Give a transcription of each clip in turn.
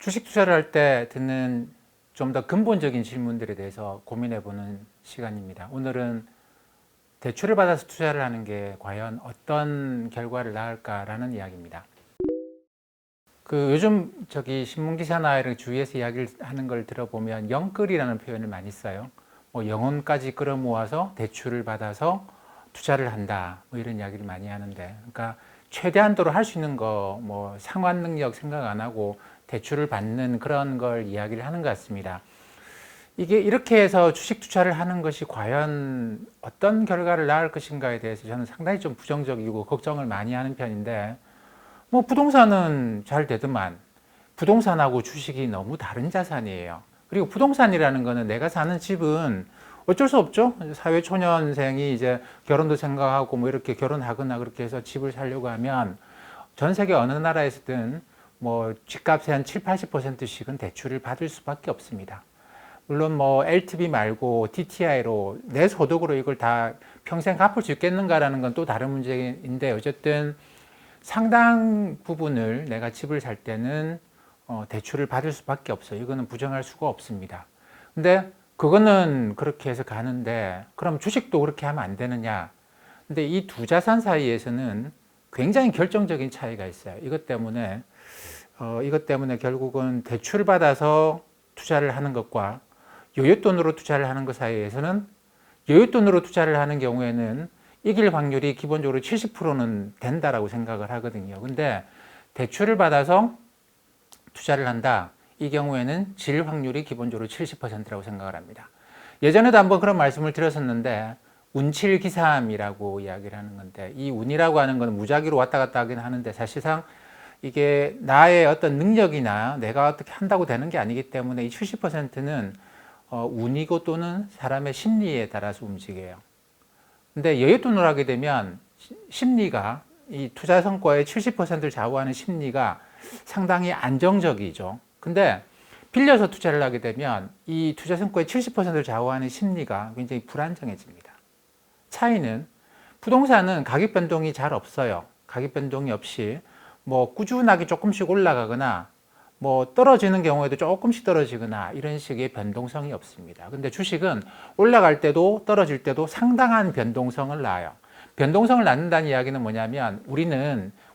주식 투자를 할 때 듣는 좀 더 근본적인 질문들에 대해서 고민해 보는 시간입니다. 오늘은 대출을 받아서 투자를 하는 게 과연 어떤 결과를 낳을까라는 이야기입니다. 요즘 신문 기사나 이런 주위에서 이야기를 하는 걸 들어보면 영끌이라는 표현을 많이 써요. 뭐 영혼까지 끌어모아서 대출을 받아서 투자를 한다. 뭐 이런 이야기를 많이 하는데, 그러니까 최대한도로 할 수 있는 거, 뭐 상환 능력 생각 안 하고 대출을 받는 그런 걸 이야기를 하는 것 같습니다. 이게 이렇게 해서 주식 투자를 하는 것이 과연 어떤 결과를 낳을 것인가에 대해서 저는 상당히 좀 부정적이고 걱정을 많이 하는 편인데, 뭐 부동산은 잘 되더만 부동산하고 주식이 너무 다른 자산이에요. 그리고 부동산이라는 거는 내가 사는 집은 어쩔 수 없죠. 사회초년생이 이제 결혼도 생각하고 뭐 이렇게 결혼하거나 그렇게 해서 집을 사려고 하면 전 세계 어느 나라에서든 뭐 집값의 한 7, 80%씩은 대출을 받을 수밖에 없습니다. 물론 뭐 LTV 말고 DTI로 내 소득으로 이걸 다 평생 갚을 수 있겠는가라는 건 또 다른 문제인데, 어쨌든 상당 부분을 내가 집을 살 때는 대출을 받을 수밖에 없어요. 이거는 부정할 수가 없습니다. 근데 그거는 그렇게 해서 가는데, 그럼 주식도 그렇게 하면 안 되느냐? 근데 이 두 자산 사이에서는 굉장히 결정적인 차이가 있어요. 이것 때문에 결국은 대출을 받아서 투자를 하는 것과 여윳돈으로 투자를 하는 것 사이에서는, 여윳돈으로 투자를 하는 경우에는 이길 확률이 기본적으로 70%는 된다라고 생각을 하거든요. 근데 대출을 받아서 투자를 한다, 이 경우에는 질 확률이 기본적으로 70%라고 생각을 합니다. 예전에도 한번 그런 말씀을 드렸었는데, 운칠기삼이라고 이야기를 하는 건데, 이 운이라고 하는 건 무작위로 왔다 갔다 하긴 하는데, 사실상 이게 나의 어떤 능력이나 내가 어떻게 한다고 되는 게 아니기 때문에 이 70%는 운이고 또는 사람의 심리에 따라서 움직여요. 근데 여윳돈을 하게 되면 심리가, 이 투자 성과의 70%를 좌우하는 심리가 상당히 안정적이죠. 근데 빌려서 투자를 하게 되면 이 투자 성과의 70%를 좌우하는 심리가 굉장히 불안정해집니다. 차이는, 부동산은 가격 변동이 잘 없어요. 가격 변동이 없이 뭐 꾸준하게 조금씩 올라가거나 뭐 떨어지는 경우에도 조금씩 떨어지거나 이런 식의 변동성이 없습니다. 근데 주식은 올라갈 때도 떨어질 때도 상당한 변동성을 낳아요. 변동성을 낳는다는 이야기는 뭐냐면,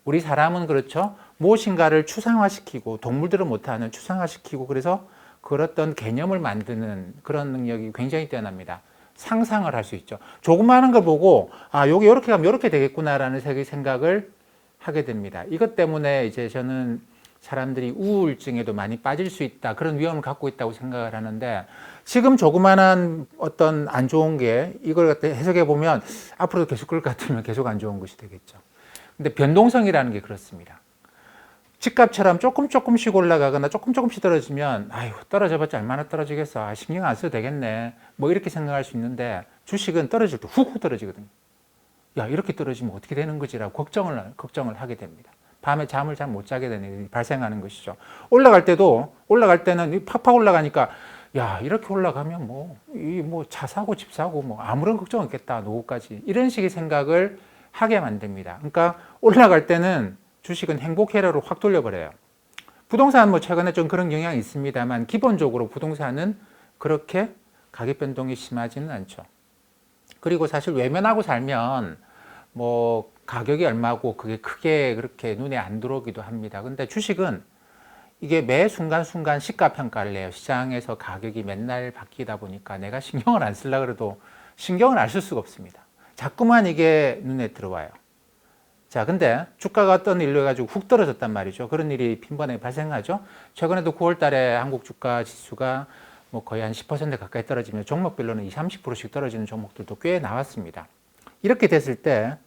우리 사람은 그렇죠. 무엇인가를 추상화시키고, 동물들은 못하는 추상화시키고, 그래서 그런 개념을 만드는 그런 능력이 굉장히 뛰어납니다. 상상을 할 수 있죠. 조그마한 걸 보고, 여기 이렇게 가면 이렇게 되겠구나라는 생각을 하게 됩니다. 이것 때문에 이제 저는 사람들이 우울증에도 많이 빠질 수 있다, 그런 위험을 갖고 있다고 생각을 하는데, 지금 조그만한 어떤 안 좋은 게 이걸 갖다 해석해 보면 앞으로도 계속 그럴 것 같으면 계속 안 좋은 것이 되겠죠. 근데 변동성이라는 게 그렇습니다. 집값처럼 조금씩 올라가거나 조금씩 떨어지면, 떨어져봤자 얼마나 떨어지겠어, 신경 안 써도 되겠네, 뭐 이렇게 생각할 수 있는데, 주식은 떨어질 때 훅 떨어지거든요. 이렇게 떨어지면 어떻게 되는 거지라고 걱정을 하게 됩니다. 밤에 잠을 잘 못 자게 되는 일이 발생하는 것이죠. 올라갈 때는 팍팍 올라가니까, 이렇게 올라가면 차 사고 집 사고 아무런 걱정 없겠다, 노후까지, 이런 식의 생각을 하게 만듭니다. 그러니까 올라갈 때는 주식은 행복 회로로 확 돌려버려요. 부동산은 최근에 좀 그런 경향이 있습니다만, 기본적으로 부동산은 그렇게 가격 변동이 심하지는 않죠. 그리고 사실 외면하고 살면 가격이 얼마고 그게 크게 그렇게 눈에 안 들어오기도 합니다. 근데 주식은 이게 매 순간순간 시가평가를 해요. 시장에서 가격이 맨날 바뀌다 보니까 내가 신경을 안 쓰려고 그래도 신경을 안 쓸 수가 없습니다. 자꾸만 이게 눈에 들어와요. 근데 주가가 어떤 일로 해가지고 훅 떨어졌단 말이죠. 그런 일이 빈번하게 발생하죠. 최근에도 9월 달에 한국 주가 지수가 거의 한 10% 가까이 떨어지면 종목별로는 20, 30%씩 떨어지는 종목들도 꽤 나왔습니다. 이렇게 됐을 때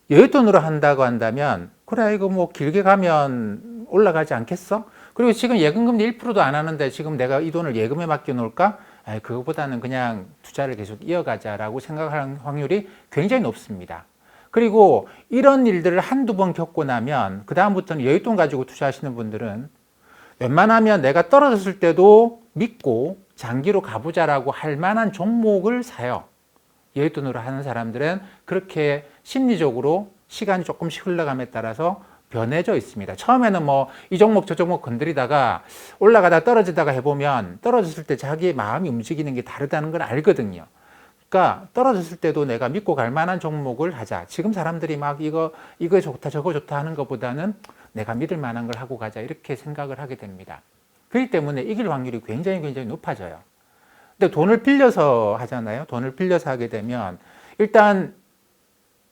여윳돈으로 한다고 한다면, 그래, 이거 길게 가면 올라가지 않겠어? 그리고 지금 예금금리 1%도 안 하는데 지금 내가 이 돈을 예금에 맡겨 놓을까? 그거보다는 그냥 투자를 계속 이어가자라고 생각하는 확률이 굉장히 높습니다. 그리고 이런 일들을 한두 번 겪고 나면 그 다음부터는 여윳돈 가지고 투자하시는 분들은 웬만하면 내가 떨어졌을 때도 믿고 장기로 가보자라고 할 만한 종목을 사요. 여윳돈으로 하는 사람들은 그렇게 심리적으로 시간이 조금씩 흘러감에 따라서 변해져 있습니다. 처음에는 뭐 이 종목 저 종목 건드리다가 올라가다 떨어지다가 해보면 떨어졌을 때 자기의 마음이 움직이는 게 다르다는 걸 알거든요. 그러니까 떨어졌을 때도 내가 믿고 갈 만한 종목을 하자. 지금 사람들이 막 이거 좋다 저거 좋다 하는 것보다는 내가 믿을 만한 걸 하고 가자 이렇게 생각을 하게 됩니다. 그렇기 때문에 이길 확률이 굉장히 높아져요. 근데 돈을 빌려서 하잖아요. 돈을 빌려서 하게 되면 일단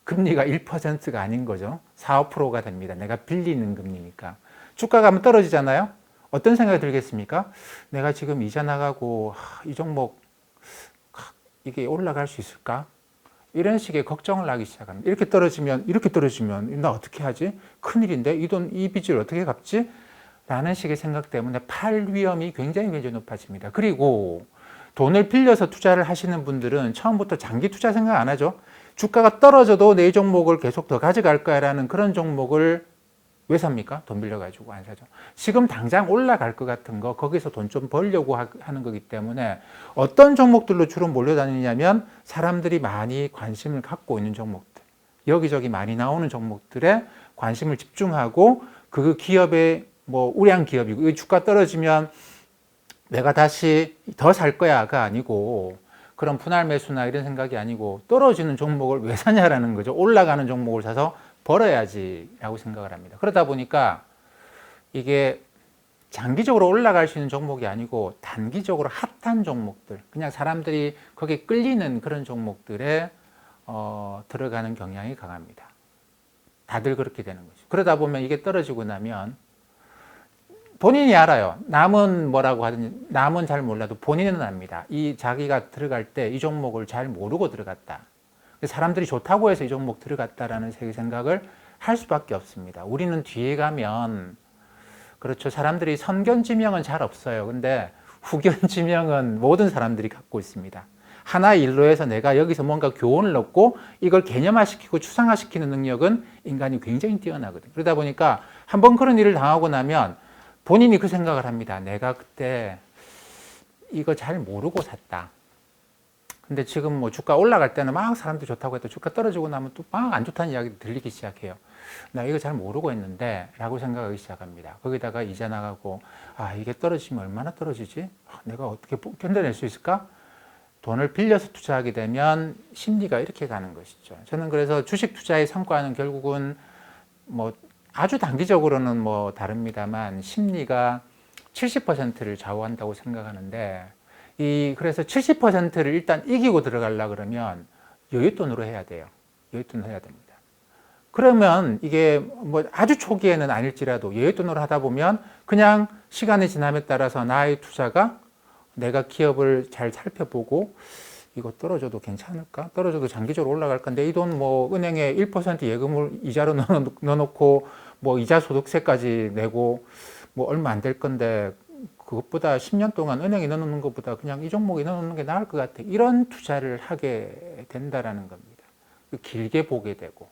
금리가 1%가 아닌 거죠. 4, 5%가 됩니다. 내가 빌리는 금리니까. 주가가 한번 떨어지잖아요. 어떤 생각이 들겠습니까? 내가 지금 이자 나가고 이 종목 이게 올라갈 수 있을까? 이런 식의 걱정을 하기 시작합니다. 이렇게 떨어지면 나 어떻게 하지? 큰일인데 이 빚을 어떻게 갚지? 라는 식의 생각 때문에 팔 위험이 굉장히 높아집니다. 그리고 돈을 빌려서 투자를 하시는 분들은 처음부터 장기 투자 생각 안 하죠. 주가가 떨어져도 내 종목을 계속 더 가져갈 거야라는 그런 종목을 왜 삽니까? 돈 빌려가지고 안 사죠. 지금 당장 올라갈 것 같은 거 거기서 돈 좀 벌려고 하는 거기 때문에 어떤 종목들로 주로 몰려다니냐면 사람들이 많이 관심을 갖고 있는 종목들, 여기저기 많이 나오는 종목들에 관심을 집중하고 그 기업의 뭐 우량 기업이고 이 주가 떨어지면 내가 다시 더 살 거야가 아니고 그런 분할 매수나 이런 생각이 아니고 떨어지는 종목을 왜 사냐라는 거죠. 올라가는 종목을 사서 벌어야지 라고 생각을 합니다. 그러다 보니까 이게 장기적으로 올라갈 수 있는 종목이 아니고 단기적으로 핫한 종목들, 그냥 사람들이 거기에 끌리는 그런 종목들에 들어가는 경향이 강합니다. 다들 그렇게 되는 거죠. 그러다 보면 이게 떨어지고 나면 본인이 알아요. 남은 뭐라고 하든지 남은 잘 몰라도 본인은 압니다. 이 자기가 들어갈 때 이 종목을 잘 모르고 들어갔다. 사람들이 좋다고 해서 이 종목 들어갔다라는 생각을 할 수밖에 없습니다. 우리는 뒤에 가면 그렇죠. 사람들이 선견지명은 잘 없어요. 근데 후견지명은 모든 사람들이 갖고 있습니다. 하나의 일로 해서 내가 여기서 뭔가 교훈을 얻고 이걸 개념화시키고 추상화시키는 능력은 인간이 굉장히 뛰어나거든요. 그러다 보니까 한번 그런 일을 당하고 나면 본인이 그 생각을 합니다. 내가 그때 이거 잘 모르고 샀다. 근데 지금 뭐 주가 올라갈 때는 막 사람들이 좋다고 해도 주가 떨어지고 나면 또 막 안 좋다는 이야기도 들리기 시작해요. 나 이거 잘 모르고 했는데 라고 생각하기 시작합니다. 거기다가 이자 나가고 이게 떨어지면 얼마나 떨어지지? 내가 어떻게 견뎌낼 수 있을까? 돈을 빌려서 투자하게 되면 심리가 이렇게 가는 것이죠. 저는 그래서 주식 투자의 성과는 결국은 뭐 아주 단기적으로는 뭐 다릅니다만 심리가 70%를 좌우한다고 생각하는데 그래서 70%를 일단 이기고 들어가려 그러면 여윳돈으로 해야 돼요. 여윳돈을 해야 됩니다. 그러면 이게 뭐 아주 초기에는 아닐지라도 여윳돈으로 하다 보면 그냥 시간이 지남에 따라서 나의 투자가 내가 기업을 잘 살펴보고 이거 떨어져도 괜찮을까? 떨어져도 장기적으로 올라갈 건데 이 돈 뭐 은행에 1% 예금을 이자로 넣어놓고 뭐 이자 소득세까지 내고 뭐 얼마 안 될 건데 그것보다 10년 동안 은행에 넣어놓는 것보다 그냥 이 종목에 넣어놓는 게 나을 것 같아. 이런 투자를 하게 된다라는 겁니다. 길게 보게 되고.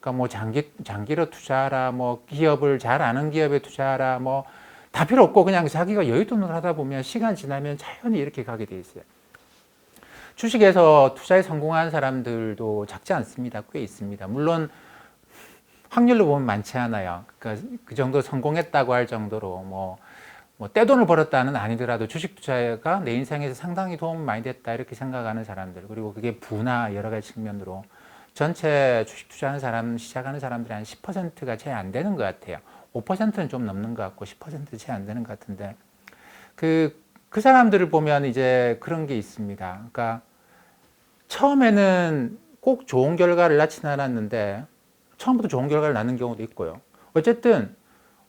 그러니까 뭐 장기로 투자하라, 뭐 기업을 잘 아는 기업에 투자하라, 뭐 다 필요 없고 그냥 자기가 여윳돈을 하다 보면 시간 지나면 자연히 이렇게 가게 돼 있어요. 주식에서 투자에 성공한 사람들도 작지 않습니다. 꽤 있습니다. 물론 확률로 보면 많지 않아요. 그러니까 그 정도 성공했다고 할 정도로 뭐 떼돈을 벌었다는 아니더라도 주식 투자가 내 인생에서 상당히 도움 많이 됐다 이렇게 생각하는 사람들, 그리고 그게 부나 여러 가지 측면으로 전체 주식 투자하는 사람, 시작하는 사람들이 한 10%가 채 안 되는 것 같아요. 5%는 좀 넘는 것 같고 10% 채 안 되는 것 같은데 그 사람들을 보면 이제 그런 게 있습니다. 그러니까 처음에는 꼭 좋은 결과를 낳지는 않았는데 처음부터 좋은 결과를 낳는 경우도 있고요. 어쨌든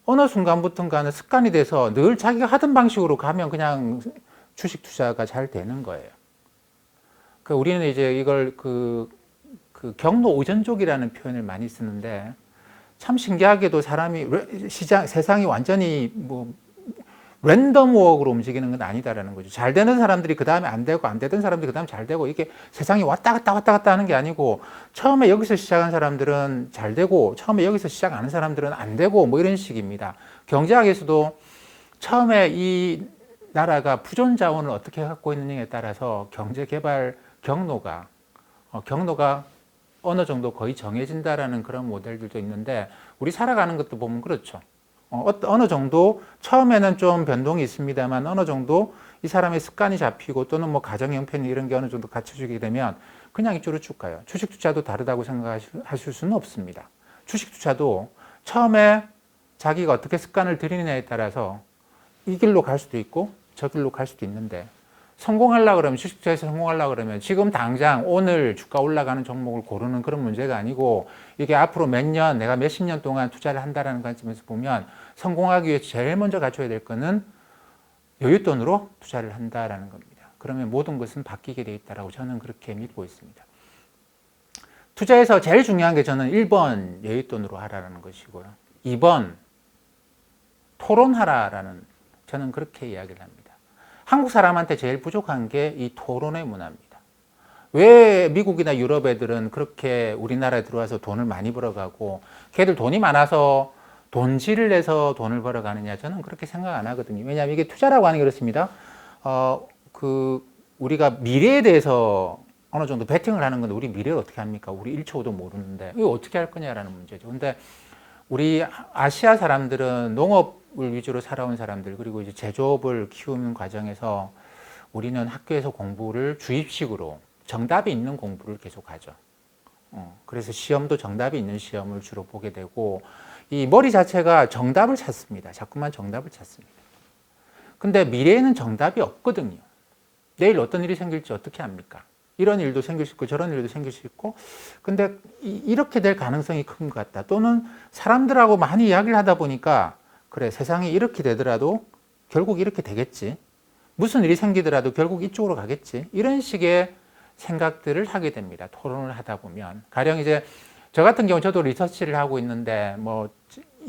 어느 순간부터가는 습관이 돼서 늘 자기가 하던 방식으로 가면 그냥 주식 투자가 잘 되는 거예요. 우리는 이제 이걸 그 경로 의존족이라는 표현을 많이 쓰는데 참 신기하게도 세상이 완전히 뭐 랜덤 워크로 움직이는 건 아니다라는 거죠. 잘 되는 사람들이 그 다음에 안 되고 안 되던 사람들이 그 다음에 잘 되고 이게 세상이 왔다 갔다 하는 게 아니고 처음에 여기서 시작한 사람들은 잘 되고 처음에 여기서 시작 안 한 사람들은 안 되고 뭐 이런 식입니다. 경제학에서도 처음에 이 나라가 부존 자원을 어떻게 갖고 있느냐에 따라서 경제 개발 경로가 어느 정도 거의 정해진다라는 그런 모델들도 있는데 우리 살아가는 것도 보면 그렇죠. 어느 정도 처음에는 좀 변동이 있습니다만 어느 정도 이 사람의 습관이 잡히고 또는 뭐 가정 형편이 이런 게 어느 정도 갖춰지게 되면 그냥 이쪽으로 쭉 가요. 주식 투자도 다르다고 생각하실 수는 없습니다. 주식 투자도 처음에 자기가 어떻게 습관을 들이느냐에 따라서 이 길로 갈 수도 있고 저 길로 갈 수도 있는데 성공하려고 그러면 주식 투자에서 성공하려고 그러면 지금 당장 오늘 주가 올라가는 종목을 고르는 그런 문제가 아니고 이게 앞으로 몇 년 내가 몇십 년 동안 투자를 한다는 관점에서 보면 성공하기 위해서 제일 먼저 갖춰야 될 거는 여윳돈으로 투자를 한다라는 겁니다. 그러면 모든 것은 바뀌게 돼 있다라고 저는 그렇게 믿고 있습니다. 투자에서 제일 중요한 게 저는 1번 여윳돈으로 하라는 것이고요. 2번 토론하라라는 저는 그렇게 이야기를 합니다. 한국 사람한테 제일 부족한 게 이 토론의 문화입니다. 왜 미국이나 유럽 애들은 그렇게 우리나라에 들어와서 돈을 많이 벌어가고 걔들 돈이 많아서 돈질을 내서 돈을 벌어가느냐 저는 그렇게 생각 안 하거든요. 왜냐하면 이게 투자라고 하는 게 그렇습니다. 우리가 미래에 대해서 어느 정도 베팅을 하는 건데 우리 미래를 어떻게 합니까? 우리 1초도 모르는데 이거 어떻게 할 거냐라는 문제죠. 근데 우리 아시아 사람들은 농업을 위주로 살아온 사람들 그리고 이제 제조업을 키우는 과정에서 우리는 학교에서 공부를 주입식으로 정답이 있는 공부를 계속 하죠. 그래서 시험도 정답이 있는 시험을 주로 보게 되고 이 머리 자체가 정답을 찾습니다. 자꾸만 정답을 찾습니다. 근데 미래에는 정답이 없거든요. 내일 어떤 일이 생길지 어떻게 압니까? 이런 일도 생길 수 있고 저런 일도 생길 수 있고 근데 이렇게 될 가능성이 큰 것 같다. 또는 사람들하고 많이 이야기를 하다 보니까 그래 세상이 이렇게 되더라도 결국 이렇게 되겠지. 무슨 일이 생기더라도 결국 이쪽으로 가겠지. 이런 식의 생각들을 하게 됩니다. 토론을 하다 보면. 가령 이제 저 같은 경우 저도 리서치를 하고 있는데 뭐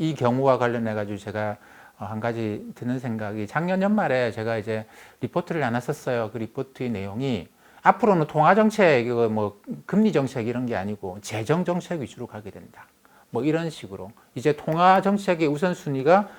이 경우와 관련해 가지고 제가 한 가지 드는 생각이 작년 연말에 제가 이제 리포트를 하나 썼어요. 그 리포트의 내용이 앞으로는 통화정책, 뭐 금리정책 이런 게 아니고 재정정책 위주로 가게 된다. 뭐 이런 식으로 이제 통화정책의 우선순위가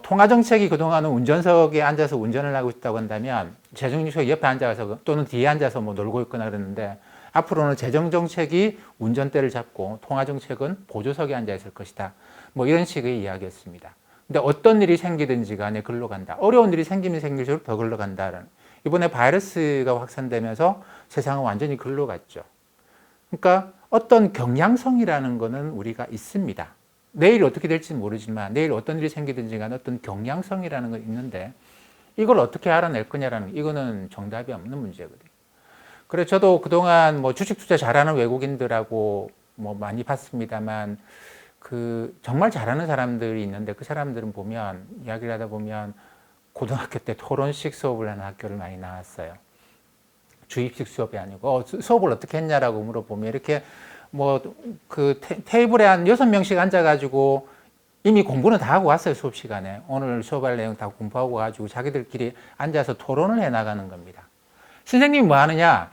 통화정책이 그동안은 운전석에 앉아서 운전을 하고 있다고 한다면 재정정책이 옆에 앉아서 또는 뒤에 앉아서 뭐 놀고 있거나 그러는데 앞으로는 재정정책이 운전대를 잡고 통화정책은 보조석에 앉아 있을 것이다. 뭐 이런 식의 이야기였습니다. 근데 어떤 일이 생기든지 간에 글로 간다. 어려운 일이 생기면 생길수록 더 글로 간다는. 이번에 바이러스가 확산되면서 세상은 완전히 글로 갔죠. 그러니까 어떤 경향성이라는 거는 우리가 있습니다. 내일 어떻게 될지 모르지만 내일 어떤 일이 생기든지 간에 어떤 경향성이라는 건 있는데 이걸 어떻게 알아낼 거냐라는 이거는 정답이 없는 문제거든요. 그래서 저도 그동안 뭐 주식 투자 잘하는 외국인들하고 뭐 많이 봤습니다만 그 정말 잘하는 사람들이 있는데 그 사람들은 보면 이야기를 하다 보면 고등학교 때 토론식 수업을 하는 학교를 많이 나왔어요. 주입식 수업이 아니고 수업을 어떻게 했냐라고 물어보면 이렇게 뭐 그 테이블에 한 6명씩 앉아가지고 이미 공부는 다 하고 왔어요. 수업 시간에. 오늘 수업할 내용 다 공부하고 가지고 자기들끼리 앉아서 토론을 해 나가는 겁니다. 선생님이 뭐 하느냐?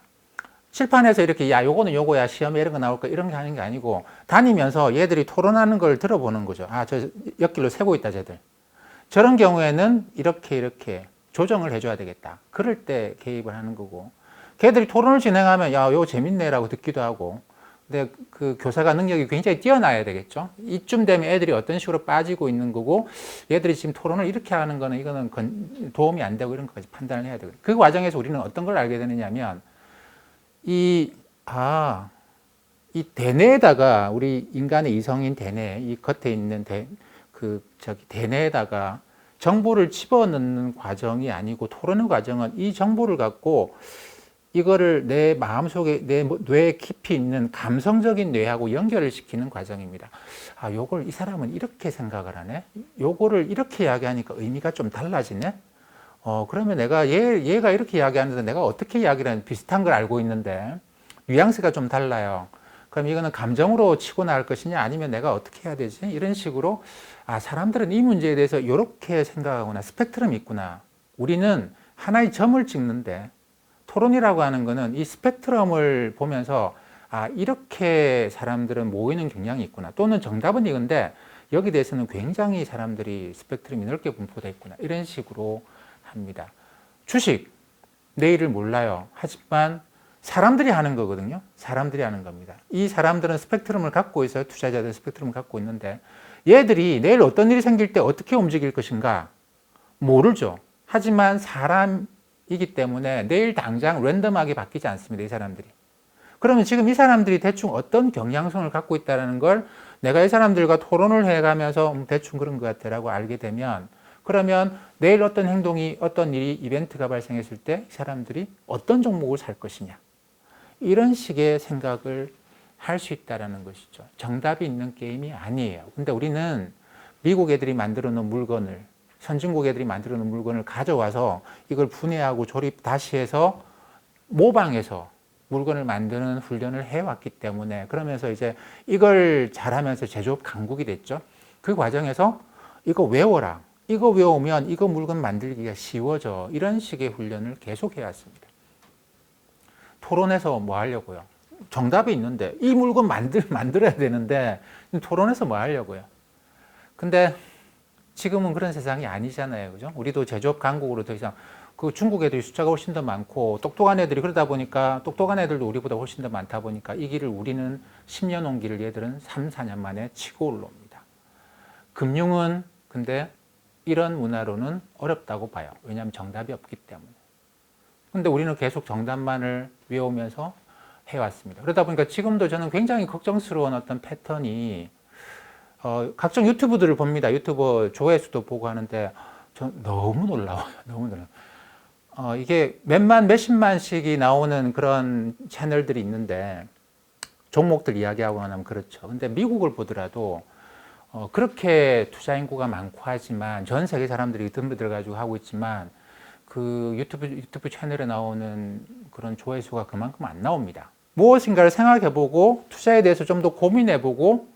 칠판에서 이렇게 야 요거는 요거야 시험에 이런 거 나올 거 이런 거 하는 게 아니고 다니면서 얘들이 토론하는 걸 들어보는 거죠. 아, 저 옆길로 새고 있다 쟤들. 저런 경우에는 이렇게 조정을 해줘야 되겠다. 그럴 때 개입을 하는 거고 걔들이 토론을 진행하면 야 요거 재밌네라고 듣기도 하고 근데 그 교사가 능력이 굉장히 뛰어나야 되겠죠. 이쯤 되면 애들이 어떤 식으로 빠지고 있는 거고 얘들이 지금 토론을 이렇게 하는 거는 이거는 도움이 안 되고 이런 것까지 판단을 해야 되고 그 과정에서 우리는 어떤 걸 알게 되느냐면 이 대뇌에다가 우리 인간의 이성인 대뇌, 이 겉에 있는 대뇌에다가 정보를 집어넣는 과정이 아니고 토론의 과정은 이 정보를 갖고 이거를 내 마음속에 내 뇌에 깊이 있는 감성적인 뇌하고 연결을 시키는 과정입니다. 아, 요걸 이 사람은 이렇게 생각을 하네. 요거를 이렇게 이야기하니까 의미가 좀 달라지네. 그러면 내가 얘가 이렇게 이야기하는데 내가 어떻게 이야기를 하는 비슷한 걸 알고 있는데 뉘앙스가 좀 달라요. 그럼 이거는 감정으로 치고 나갈 것이냐 아니면 내가 어떻게 해야 되지? 이런 식으로 아, 사람들은 이 문제에 대해서 이렇게 생각하구나. 스펙트럼이 있구나. 우리는 하나의 점을 찍는데 토론이라고 하는 거는 이 스펙트럼을 보면서 아, 이렇게 사람들은 모이는 경향이 있구나. 또는 정답은 이건데 여기 대해서는 굉장히 사람들이 스펙트럼이 넓게 분포되어 있구나. 이런 식으로 합니다. 주식, 내일을 몰라요. 하지만 사람들이 하는 거거든요. 사람들이 하는 겁니다. 이 사람들은 스펙트럼을 갖고 있어요. 투자자들 스펙트럼을 갖고 있는데 얘들이 내일 어떤 일이 생길 때 어떻게 움직일 것인가 모르죠. 하지만 사람이기 때문에 내일 당장 랜덤하게 바뀌지 않습니다. 이 사람들이. 그러면 지금 이 사람들이 대충 어떤 경향성을 갖고 있다는 걸 내가 이 사람들과 토론을 해가면서 대충 그런 것 같아라고 알게 되면 그러면 내일 어떤 행동이 어떤 일이 이벤트가 발생했을 때 이 사람들이 어떤 종목을 살 것이냐 이런 식의 생각을 할 수 있다는 것이죠. 정답이 있는 게임이 아니에요. 근데 우리는 미국 애들이 만들어 놓은 물건을 선진국 애들이 만들어 놓은 물건을 가져와서 이걸 분해하고 조립 다시 해서 모방해서 물건을 만드는 훈련을 해왔기 때문에 그러면서 이제 이걸 잘하면서 제조업 강국이 됐죠. 그 과정에서 이거 외워라. 이거 외우면 이거 물건 만들기가 쉬워져. 이런 식의 훈련을 계속 해왔습니다. 토론에서 뭐 하려고요? 정답이 있는데 이 물건 만들어야 되는데 토론에서 뭐 하려고요? 근데 지금은 그런 세상이 아니잖아요. 그죠? 우리도 제조업 강국으로 더 이상 그 중국 애들이 숫자가 훨씬 더 많고 똑똑한 애들이 그러다 보니까 똑똑한 애들도 우리보다 훨씬 더 많다 보니까 이 길을 우리는 10년 온 길을 얘들은 3, 4년 만에 치고 올라옵니다. 금융은 근데 이런 문화로는 어렵다고 봐요. 왜냐하면 정답이 없기 때문에. 근데 우리는 계속 정답만을 외우면서 해왔습니다. 그러다 보니까 지금도 저는 굉장히 걱정스러운 어떤 패턴이 각종 유튜브들을 봅니다. 유튜버 조회수도 보고 하는데 전 너무 놀라워요. 너무 놀라워요. 이게 몇만 몇십만씩이 나오는 그런 채널들이 있는데 종목들 이야기하고 나면 그렇죠. 근데 미국을 보더라도 그렇게 투자 인구가 많고 하지만 전 세계 사람들이 들어가지고 하고 있지만 그 유튜브 채널에 나오는 그런 조회수가 그만큼 안 나옵니다. 무엇인가를 생각해보고 투자에 대해서 좀 더 고민해보고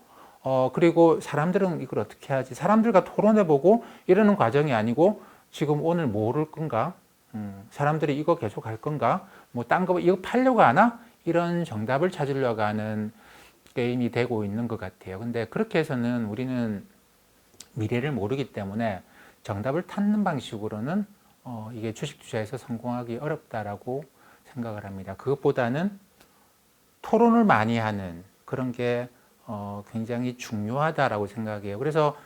그리고 사람들은 이걸 어떻게 하지? 사람들과 토론해보고 이러는 과정이 아니고 지금 오늘 뭐 오를 건가? 사람들이 이거 계속 할 건가? 뭐 딴 거 이거 팔려고 하나? 이런 정답을 찾으려고 하는 게임이 되고 있는 것 같아요. 근데 그렇게 해서는 우리는 미래를 모르기 때문에 정답을 찾는 방식으로는 이게 주식 투자에서 성공하기 어렵다라고 생각을 합니다. 그것보다는 토론을 많이 하는 그런 게 굉장히 중요하다라고 생각해요. 그래서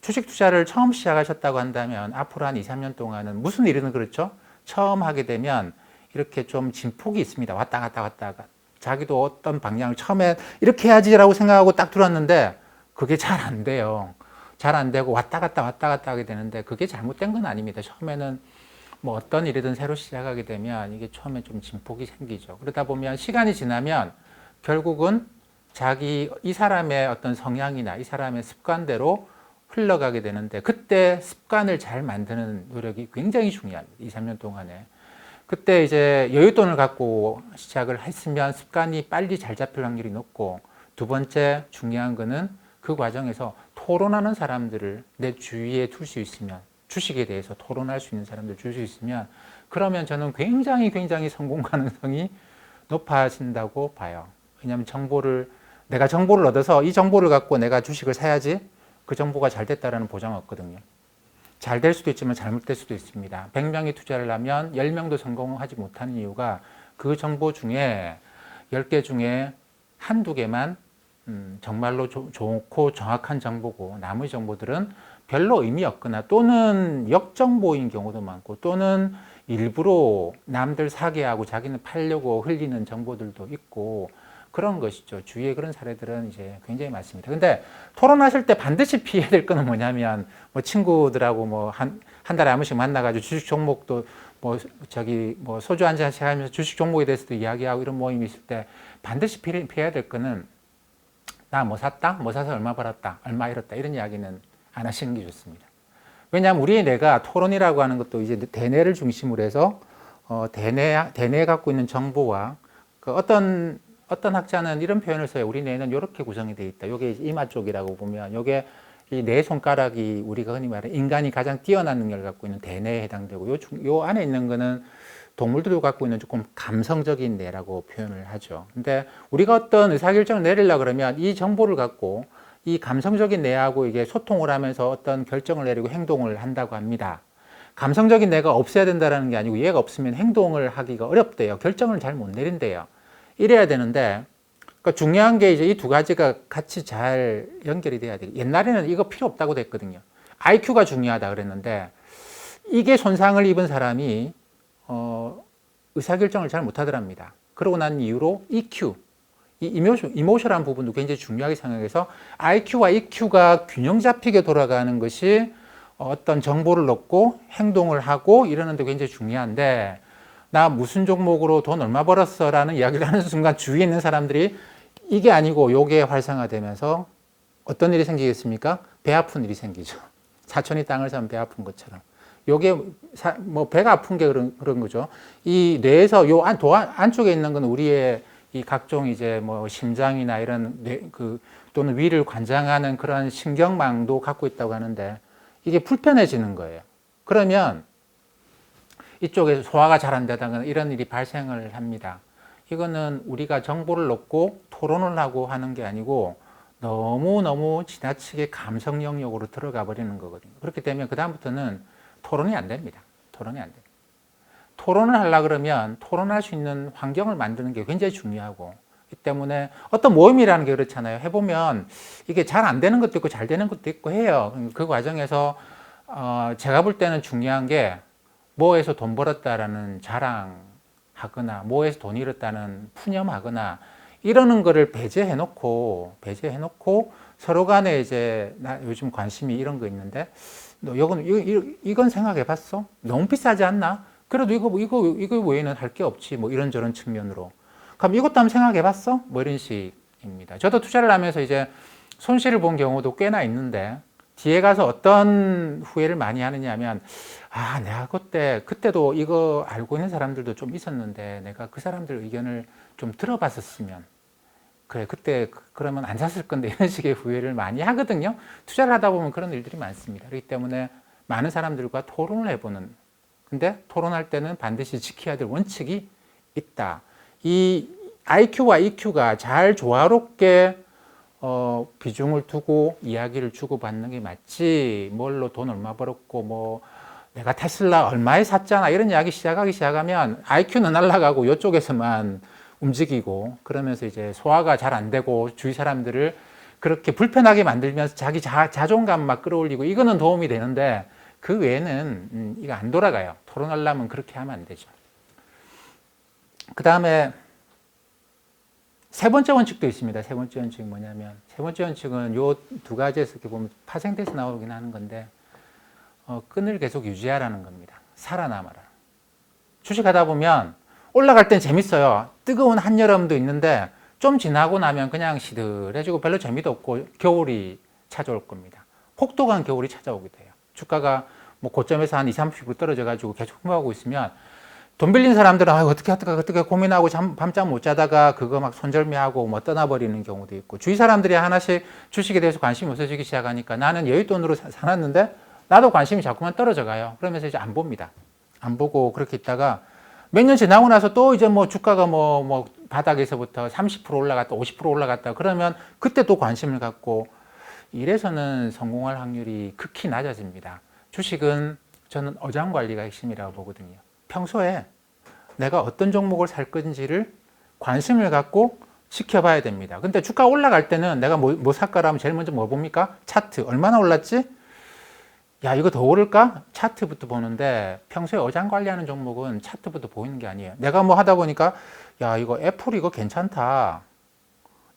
주식 투자를 처음 시작하셨다고 한다면 앞으로 한 2, 3년 동안은 무슨 일이든 그렇죠. 처음 하게 되면 이렇게 좀 진폭이 있습니다. 왔다 갔다. 자기도 어떤 방향을 처음에 이렇게 해야지라고 생각하고 딱 들어왔는데 그게 잘 안 돼요. 잘 안 되고 왔다 갔다 하게 되는데 그게 잘못된 건 아닙니다. 처음에는 뭐 어떤 일이든 새로 시작하게 되면 이게 처음에 좀 진폭이 생기죠. 그러다 보면 시간이 지나면 결국은 이 사람의 어떤 성향이나 이 사람의 습관대로 흘러가게 되는데 그때 습관을 잘 만드는 노력이 굉장히 중요합니다. 2, 3년 동안에. 그때 이제 여윳돈을 갖고 시작을 했으면 습관이 빨리 잘 잡힐 확률이 높고 두 번째 중요한 거는 그 과정에서 토론하는 사람들을 내 주위에 둘 수 있으면 주식에 대해서 토론할 수 있는 사람들 줄 수 있으면 그러면 저는 굉장히 성공 가능성이 높아진다고 봐요. 왜냐하면 내가 정보를 얻어서 이 정보를 갖고 내가 주식을 사야지 그 정보가 잘 됐다라는 보장은 없거든요. 잘 될 수도 있지만 잘못될 수도 있습니다. 100명이 투자를 하면 10명도 성공하지 못하는 이유가 그 정보 중에 10개 중에 한두 개만 정말로 좋고 정확한 정보고 나머지 정보들은 별로 의미 없거나 또는 역정보인 경우도 많고 또는 일부러 남들 사게 하고 자기는 팔려고 흘리는 정보들도 있고 그런 것이죠. 주위에 그런 사례들은 이제 굉장히 많습니다. 근데 토론하실 때 반드시 피해야 될 거는 뭐냐면 뭐 친구들하고 뭐 한 달에 한 번씩 만나가지고 주식 종목도 뭐 소주 한 잔씩 하면서 주식 종목에 대해서도 이야기하고 이런 모임이 있을 때 반드시 피해야 될 거는 나 뭐 샀다? 뭐 사서 얼마 벌었다? 얼마 잃었다? 이런 이야기는 안 하시는 게 좋습니다. 왜냐하면 우리의 뇌가 토론이라고 하는 것도 이제 대뇌를 중심으로 해서 대뇌에 갖고 있는 정보와 그 어떤 학자는 이런 표현을 써요. 우리 뇌는 이렇게 구성이 되어 있다. 이게 이마 쪽이라고 보면 이게 이 네 손가락이 우리가 흔히 말하는 인간이 가장 뛰어난 능력을 갖고 있는 대뇌에 해당되고 요 안에 있는 거는 동물들도 갖고 있는 조금 감성적인 뇌라고 표현을 하죠. 근데 우리가 어떤 의사결정을 내리려고 그러면 이 정보를 갖고 이 감성적인 뇌하고 이게 소통을 하면서 어떤 결정을 내리고 행동을 한다고 합니다. 감성적인 내가 없어야 된다는 게 아니고 얘가 없으면 행동을 하기가 어렵대요. 결정을 잘 못 내린대요. 이래야 되는데 그러니까 중요한 게 이제 이 두 가지가 같이 잘 연결이 돼야 돼요. 옛날에는 이거 필요 없다고 됐거든요. IQ가 중요하다 그랬는데 이게 손상을 입은 사람이 의사결정을 잘 못하더랍니다. 그러고 난 이후로 EQ, 이 이모션한 부분도 굉장히 중요하게 생각해서 IQ와 EQ가 균형 잡히게 돌아가는 것이 어떤 정보를 얻고 행동을 하고 이러는데 굉장히 중요한데 나 무슨 종목으로 돈 얼마 벌었어 라는 이야기를 하는 순간 주위에 있는 사람들이 이게 아니고 요게 활성화되면서 어떤 일이 생기겠습니까? 배 아픈 일이 생기죠. 사촌이 땅을 사면 배 아픈 것처럼. 요게 뭐 배가 아픈 게 그런 거죠. 이 뇌에서 요 안쪽에 있는 건 우리의 이 각종 이제 뭐 심장이나 이런 또는 위를 관장하는 그런 신경망도 갖고 있다고 하는데 이게 불편해지는 거예요. 그러면 이쪽에서 소화가 잘 안 되다거나 이런 일이 발생을 합니다. 이거는 우리가 정보를 얻고 토론을 하고 하는 게 아니고 너무너무 지나치게 감성 영역으로 들어가 버리는 거거든요. 그렇기 때문에 그다음부터는 토론이 안 됩니다. 토론이 안 됩니다. 토론을 하려고 그러면 토론할 수 있는 환경을 만드는 게 굉장히 중요하고 이 때문에 어떤 모임이라는 게 그렇잖아요. 해보면 이게 잘 안 되는 것도 있고 잘 되는 것도 있고 해요. 그 과정에서 제가 볼 때는 중요한 게 뭐에서 돈 벌었다라는 자랑하거나 뭐에서 돈 잃었다는 푸념하거나 이러는 거를 배제해놓고 서로 간에 이제 나 요즘 관심이 이런 거 있는데 너 이건 생각해봤어? 너무 비싸지 않나? 그래도 이거 외에는 할 게 없지 뭐 이런저런 측면으로. 그럼 이것도 한번 생각해봤어? 뭐 이런 식입니다. 저도 투자를 하면서 이제 손실을 본 경우도 꽤나 있는데 뒤에 가서 어떤 후회를 많이 하느냐 하면 내가 그때도 이거 알고 있는 사람들도 좀 있었는데 내가 그 사람들 의견을 좀 들어봤었으면 그래 그때 그러면 안 샀을 건데 이런 식의 후회를 많이 하거든요. 투자를 하다 보면 그런 일들이 많습니다. 그렇기 때문에 많은 사람들과 토론을 해보는 근데 토론할 때는 반드시 지켜야 될 원칙이 있다. 이 IQ와 EQ가 잘 조화롭게 비중을 두고 이야기를 주고받는 게 맞지 뭘로 돈 얼마 벌었고 뭐 내가 테슬라 얼마에 샀잖아 이런 이야기 시작하면 IQ는 날아가고 이쪽에서만 움직이고 그러면서 이제 소화가 잘 안 되고 주위 사람들을 그렇게 불편하게 만들면서 자기 자존감 막 끌어올리고 이거는 도움이 되는데 그 외에는 이거 안 돌아가요. 토론하려면 그렇게 하면 안 되죠. 그 다음에 세 번째 원칙도 있습니다. 세 번째 원칙은 뭐냐면 세 번째 원칙은 요 두 가지에서 이렇게 보면 파생돼서 나오긴 하는 건데 끈을 계속 유지하라는 겁니다. 살아남아라. 주식하다 보면 올라갈 땐 재밌어요. 뜨거운 한여름도 있는데 좀 지나고 나면 그냥 시들해지고 별로 재미도 없고 겨울이 찾아올 겁니다. 혹독한 겨울이 찾아오게 돼요. 주가가 뭐 고점에서 한 20-30% 떨어져 가지고 계속 흥분하고 있으면 돈 빌린 사람들은 어떻게 고민하고 밤잠 못 자다가 그거 막 손절매하고 뭐 떠나버리는 경우도 있고 주위 사람들이 하나씩 주식에 대해서 관심이 없어지기 시작하니까 나는 여윳돈으로 사놨는데 나도 관심이 자꾸만 떨어져 가요. 그러면서 이제 안 봅니다. 안 보고 그렇게 있다가 몇 년 지나고 나서 또 이제 뭐 주가가 뭐 바닥에서부터 30% 올라갔다 50% 올라갔다 그러면 그때 또 관심을 갖고 이래서는 성공할 확률이 극히 낮아집니다. 주식은 저는 어장 관리가 핵심이라고 보거든요. 평소에 내가 어떤 종목을 살 건지를 관심을 갖고 지켜봐야 됩니다. 근데 주가 올라갈 때는 내가 뭐 살까라면 제일 먼저 뭐 봅니까? 차트. 얼마나 올랐지? 야, 이거 더 오를까? 차트부터 보는데 평소에 어장 관리하는 종목은 차트부터 보이는 게 아니에요. 내가 뭐 하다 보니까 야, 이거 애플 이거 괜찮다.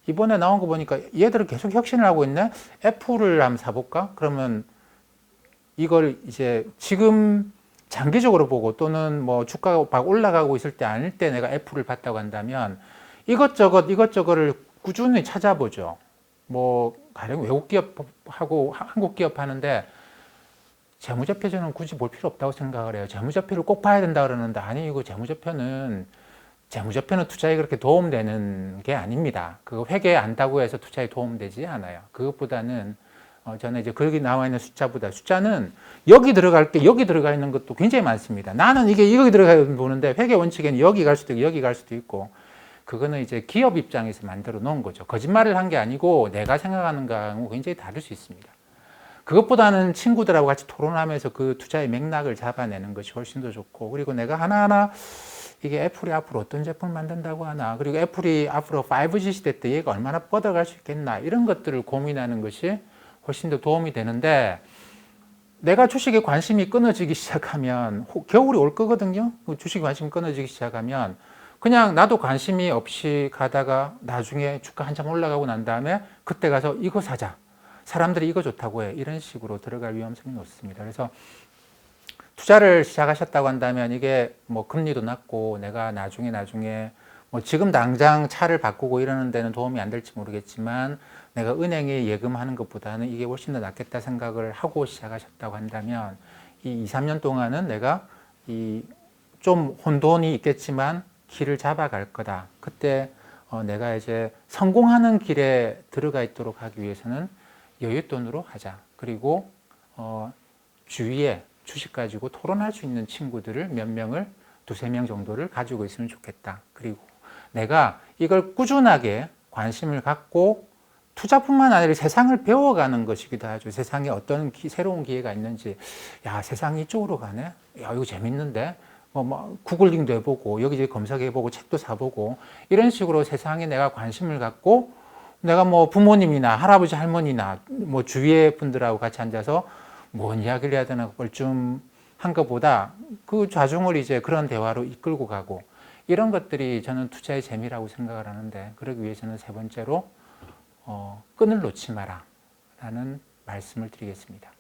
이번에 나온 거 보니까 얘들은 계속 혁신을 하고 있네? 애플을 한번 사볼까? 그러면 이걸 이제 지금 장기적으로 보고 또는 뭐 주가가 막 올라가고 있을 때 아닐 때 내가 애플을 봤다고 한다면 이것저것을 꾸준히 찾아보죠. 뭐 가령 외국 기업하고 한국 기업 하는데 재무제표는 굳이 볼 필요 없다고 생각을 해요. 재무제표를 꼭 봐야 된다 그러는데 아니 이거 재무제표는 투자에 그렇게 도움되는 게 아닙니다. 그거 회계 안다고 해서 투자에 도움되지 않아요. 그것보다는 저는 이제 거기 나와 있는 숫자는 여기 들어가 있는 것도 굉장히 많습니다. 나는 이게 여기 들어가 보는데 회계 원칙에는 여기 갈 수도 있고 여기 갈 수도 있고 그거는 이제 기업 입장에서 만들어 놓은 거죠. 거짓말을 한 게 아니고 내가 생각하는 거하고 굉장히 다를 수 있습니다. 그것보다는 친구들하고 같이 토론하면서 그 투자의 맥락을 잡아내는 것이 훨씬 더 좋고, 그리고 내가 하나하나 이게 애플이 앞으로 어떤 제품을 만든다고 하나, 그리고 애플이 앞으로 5G 시대 때 얘가 얼마나 뻗어갈 수 있겠나, 이런 것들을 고민하는 것이 훨씬 더 도움이 되는데, 내가 주식에 관심이 끊어지기 시작하면 겨울이 올 거거든요. 주식에 관심이 끊어지기 시작하면 그냥 나도 관심이 없이 가다가 나중에 주가 한참 올라가고 난 다음에 그때 가서 이거 사자, 사람들이 이거 좋다고 해, 이런 식으로 들어갈 위험성이 높습니다. 그래서 투자를 시작하셨다고 한다면 이게 뭐 금리도 낮고 내가 나중에 뭐 지금 당장 차를 바꾸고 이러는 데는 도움이 안 될지 모르겠지만 내가 은행에 예금하는 것보다는 이게 훨씬 더 낫겠다 생각을 하고 시작하셨다고 한다면 이 2, 3년 동안은 내가 이 좀 혼돈이 있겠지만 길을 잡아갈 거다. 그때 내가 이제 성공하는 길에 들어가 있도록 하기 위해서는 여윳돈으로 하자. 그리고 주위에 주식 가지고 토론할 수 있는 친구들을 몇 명을, 두세 명 정도를 가지고 있으면 좋겠다. 그리고 내가 이걸 꾸준하게 관심을 갖고 투자뿐만 아니라 세상을 배워가는 것이기도 하죠. 세상에 어떤 새로운 기회가 있는지, 야, 세상이 이쪽으로 가네? 야, 이거 재밌는데? 뭐 구글링도 해보고, 여기저기 검색해보고, 책도 사보고, 이런 식으로 세상에 내가 관심을 갖고, 내가 뭐 부모님이나 할아버지, 할머니나 뭐 주위의 분들하고 같이 앉아서 뭔 이야기를 해야 되나 뻘쭘한 것보다 그 좌중을 이제 그런 대화로 이끌고 가고, 이런 것들이 저는 투자의 재미라고 생각을 하는데, 그러기 위해서는 세 번째로 끈을 놓지 마라 라는 말씀을 드리겠습니다.